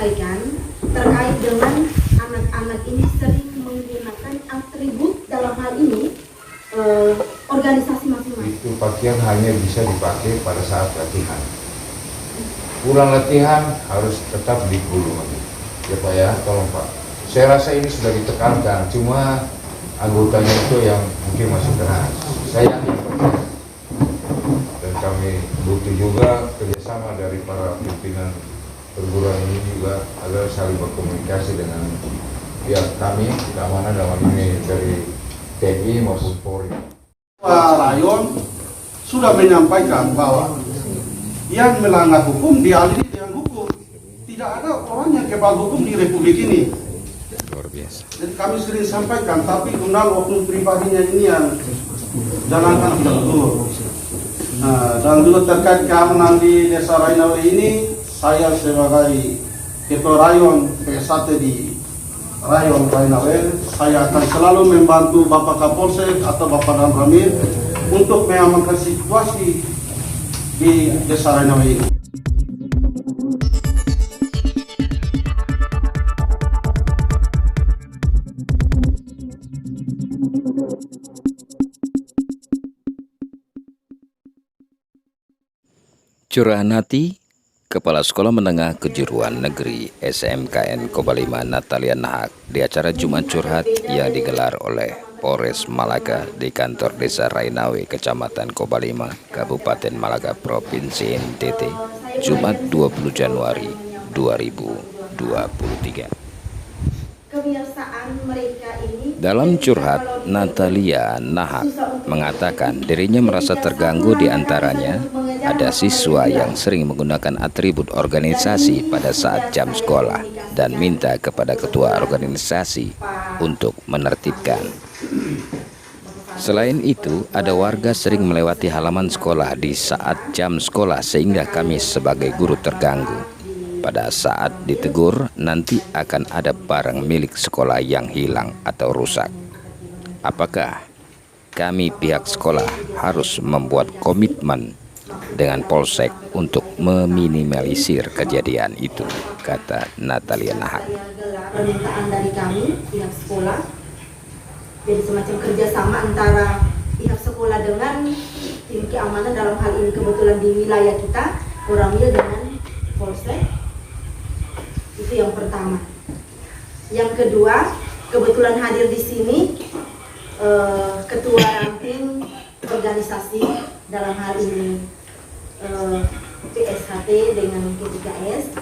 sampaikan terkait dengan anak-anak ini sering menggunakan atribut dalam hal ini organisasi masing-masing. Itu pakaian hanya bisa dipakai pada saat latihan. Pulang latihan harus tetap di gulung. Ya Pak ya, tolong Pak. Saya rasa ini sudah ditekankan, cuma anggotanya itu yang mungkin masih keras. Saya yakin Pak. Dan kami butuh juga kerjasama dari para pimpinan perguruan ini juga agar saling berkomunikasi dengan pihak kami, keamanan dalam ini dari TNI maupun Polri. Pak Rayon sudah menyampaikan bahwa yang melanggar hukum diadili dengan hukum. Tidak ada orang yang kebal hukum di Republik ini. Luar biasa. Jadi kami sering sampaikan, tapi undang oknum pribadinya ini yang jalankan tidak betul. Nah, dan juga terkait keamanan di Desa Rainawe ini, saya sebagai Ketua Rayon PS1 di Rayon Rainawe, saya akan selalu membantu Bapak Kapolsek atau Bapak Dan Ramil untuk mengamankan situasi di Desa Rainawe ini. Curahan hati Kepala Sekolah Menengah Kejuruan Negeri SMKN Kobalima Natalia Nahak di acara Jumat Curhat yang digelar oleh Polres Malaga di kantor Desa Rainawe, Kecamatan Kobalima, Kabupaten Malaga, Provinsi NTT, Jumat 20 Januari 2023. Dalam curhat, Natalia Nahak mengatakan dirinya merasa terganggu, di antaranya ada siswa yang sering menggunakan atribut organisasi pada saat jam sekolah dan minta kepada ketua organisasi untuk menertibkan. Selain itu, ada warga sering melewati halaman sekolah di saat jam sekolah sehingga kami sebagai guru terganggu. Pada saat ditegur, nanti akan ada barang milik sekolah yang hilang atau rusak. Apakah kami pihak sekolah harus membuat komitmen dengan Polsek untuk meminimalisir kejadian itu, kata Natalia Nahak. Permintaan dari kami pihak sekolah, jadi semacam kerjasama antara pihak sekolah dengan tim keamanan, dalam hal ini kebetulan di wilayah kita Koramil dengan Polsek. Itu yang pertama. Yang kedua, kebetulan hadir di sini ketua ranting organisasi, dalam hal ini PSHT dengan P3S.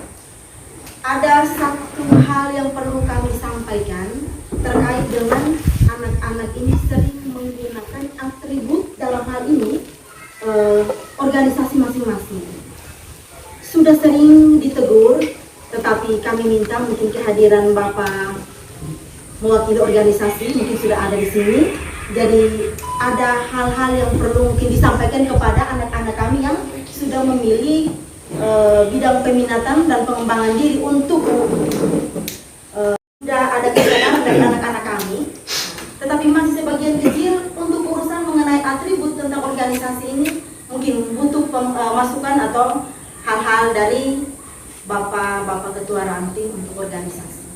Ada satu hal yang perlu kami sampaikan terkait dengan anak-anak ini sering menggunakan atribut, dalam hal ini organisasi masing-masing. Sudah sering ditegur, tetapi kami minta mungkin kehadiran Bapak mewakili organisasi mungkin sudah ada di sini. Jadi ada hal-hal yang perlu mungkin disampaikan kepada anak-anak kami yang sudah memilih bidang peminatan dan pengembangan diri untuk sudah ada kesadaran dari anak-anak kami, tetapi masih sebagian kecil untuk urusan mengenai atribut tentang organisasi ini mungkin butuh masukan atau hal-hal dari Bapak Ketua Ranting untuk organisasi.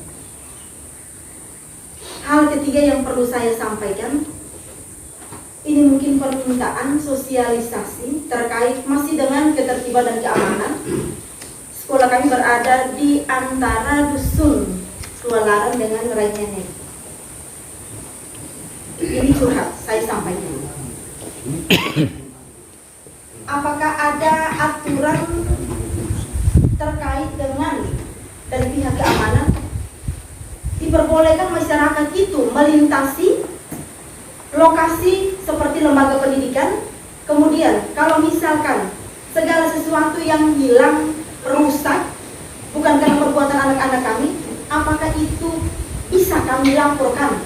Hal ketiga yang perlu saya sampaikan, ini mungkin permintaan sosialisasi terkait masih dengan ketertiban dan keamanan. Sekolah kami berada di antara dusun Tualaran dengan Rainene. Ini curhat, saya sampaikan. Apakah ada aturan terkait dengan dari pihak keamanan diperbolehkan masyarakat itu melintasi lokasi seperti lembaga pendidikan, kemudian kalau misalkan segala sesuatu yang hilang, rusak, bukan karena perbuatan anak-anak kami, apakah itu bisa kami laporkan?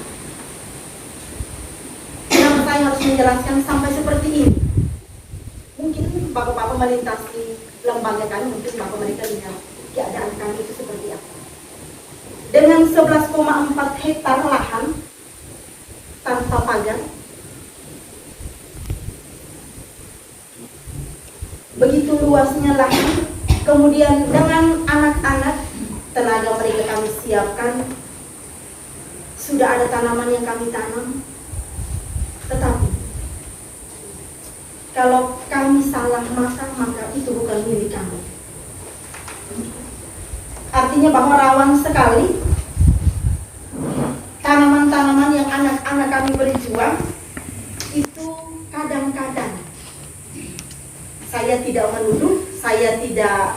Kenapa saya harus menjelaskan sampai seperti ini? Mungkin bapak-bapak melintasi lembaga kami, mungkin bapak mereka lihat keadaan kami itu seperti apa. Dengan 11,4 hektar lahan tanpa pagar, begitu luasnya lahan, kemudian dengan anak-anak, tenaga siapkan, sudah ada tanaman yang kami tanam, tetapi kalau kami salah makan, maka itu bukan milik kami. Artinya bahwa rawan sekali tanaman-tanaman yang anak-anak kami berjuang itu kadang-kadang, saya tidak menuduh, saya tidak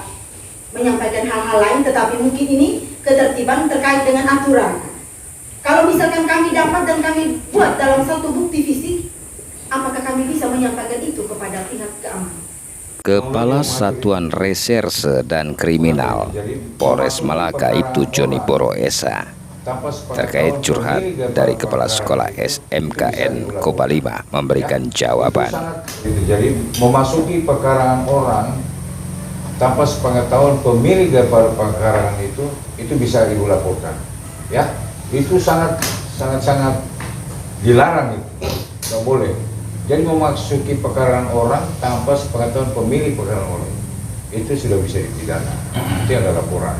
menyampaikan hal-hal lain, tetapi mungkin ini ketertiban terkait dengan aturan. Kalau misalkan kami dapat dan kami buat dalam satu bukti fisik, apakah kami bisa menyampaikan itu kepada pihak keamanan? Kepala Satuan Reserse dan Kriminal Polres Malaka itu Joni Boro Esa terkait curhat dari Kepala Sekolah SMKN Koba 5 memberikan jawaban. Jadi memasuki pekarangan orang tanpa sepengetahuan pemilik daripada pekarangan itu bisa ibu laporkan, ya. Itu sangat dilarang, itu nggak boleh. Jadi memasuki pekarangan orang tanpa sepengetahuan pemilik pekarangan orang itu sudah bisa dipidana. Itu ada laporan.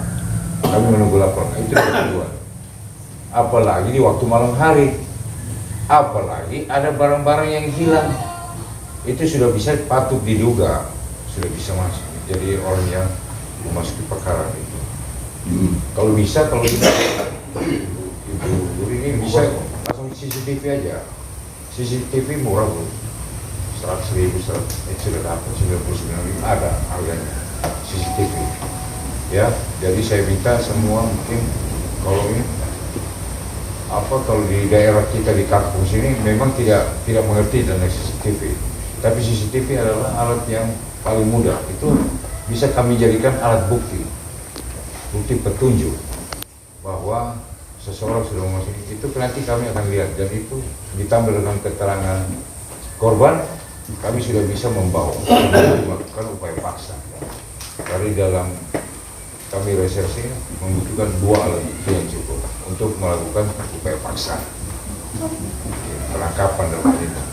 Kami menunggu laporan. Itu yang kedua. Apalagi di waktu malam hari, apalagi ada barang-barang yang hilang, itu sudah bisa patut diduga sudah bisa masuk. Jadi orang yang memasuki pekarangan itu. Kalau bisa, kalau tidak, ibu ini bisa langsung CCTV aja. CCTV murah bro, 100.000, sudah dapat 99.000 ada harganya CCTV. Ya, jadi saya minta semua mungkin kalau di daerah kita di kampung sini memang tidak mengerti tentang CCTV. Tapi CCTV adalah alat yang paling mudah, itu bisa kami jadikan alat bukti petunjuk bahwa seseorang sudah memasuki itu. Nanti kami akan lihat, dan itu ditambah dengan keterangan korban, kami sudah bisa membawa melakukan upaya paksa. Dari dalam kami reserse membutuhkan 2 alat bukti yang cukup untuk melakukan upaya paksa, penangkapan dan lainnya.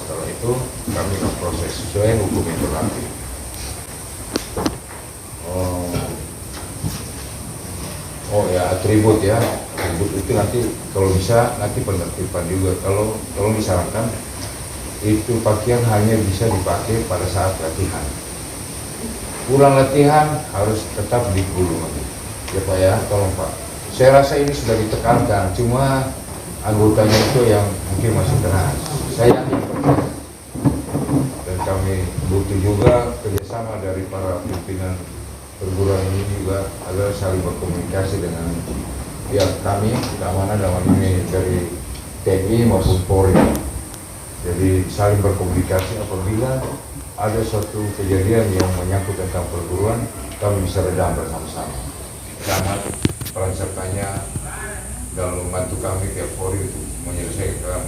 Setelah itu kami akan proses sesuai hukum yang berlaku. Oh ya, atribut ya, atribut itu nanti kalau bisa nanti penertiban juga. Kalau misalkan itu pakaian hanya bisa dipakai pada saat latihan. Pulang latihan harus tetap di gulu lagi. Ya Pak ya, tolong Pak. Saya rasa ini sudah ditekankan, cuma anggotanya itu yang mungkin masih keras. Saya yakin Pak. Dan kami butuh juga kerjasama dari para pimpinan perguruan ini juga agar saling berkomunikasi dengan pihak kami keamanan dalam ini dari TNI maupun Polri. Jadi saling berkomunikasi apabila ada suatu kejadian yang menyangkut tentang perguruan, kami bisa redam bersama-sama. Sangat peran sertanya dalam membantu kami pihak Polri untuk menyelesaikan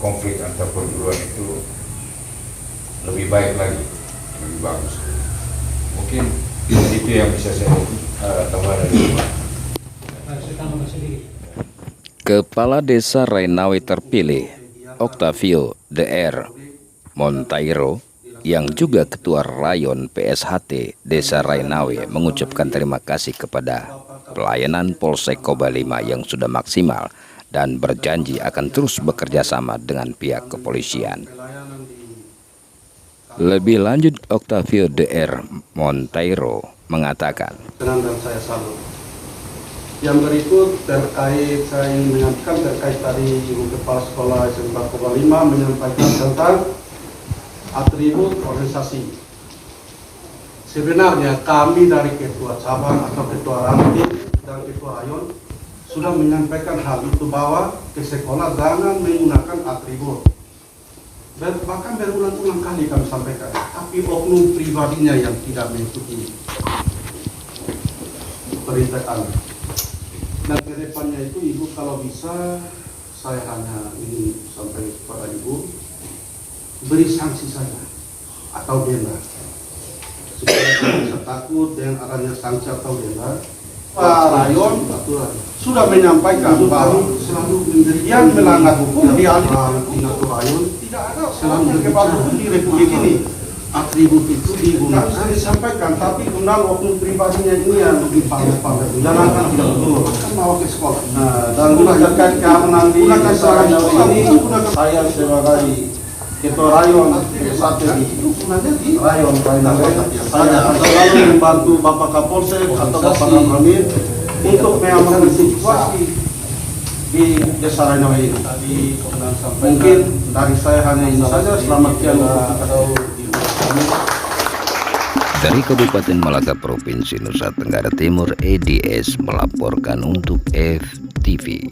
konflik antar perguruan itu lebih baik lagi, lebih bagus. Mungkin itu yang bisa saya tambah dari Kepala Desa Rainawe terpilih Octavio Dr. Monteiro yang juga Ketua Rayon PSHT Desa Rainawe mengucapkan terima kasih kepada pelayanan Polsek Koba 5 yang sudah maksimal dan berjanji akan terus bekerja sama dengan pihak kepolisian. Lebih lanjut, Octavio Dr. Monteiro mengatakan, dan saya salut. Yang berikut terkait, saya ingin menyampaikan terkait tadi Ibu Kepala Sekolah SMK Koba 5 menyampaikan tentang atribut organisasi. Sebenarnya kami dari Ketua Cabang atau Ketua Ranting dan Ketua Rayon sudah menyampaikan hal itu bahwa ke sekolah jangan menggunakan atribut. Dan bahkan berulang-ulang kali kami sampaikan, tapi oknum pribadinya yang tidak mengikuti perintah kami. Dan ke depannya itu Ibu kalau bisa, saya hanya ingin sampai kepada Ibu, beri sanksi saja atau denda supaya tidak bisa takut dengan adanya sanksi atau denda. Pak Rayon sudah menyampaikan bahwa yang melanggar hukum di Rayon tidak ada selalu berbicara di Republik ini. atribut itu digunakan disampaikan, tapi kemudian oknum pribadinya ini yang jalankan tidak betul. Dan juga terkait keamanan di desa Rainawe ini, saya sebagai ketua rayon satu di rayon Rainawe, saya akan selalu membantu Bapak Kapolsek atau Bapak Ramil untuk mengamankan situasi di desa Rainawe ini. Mungkin dari saya hanya ini saja. Selamat siang. Dari Kabupaten Malaka, Provinsi Nusa Tenggara Timur, EDS melaporkan untuk FTV.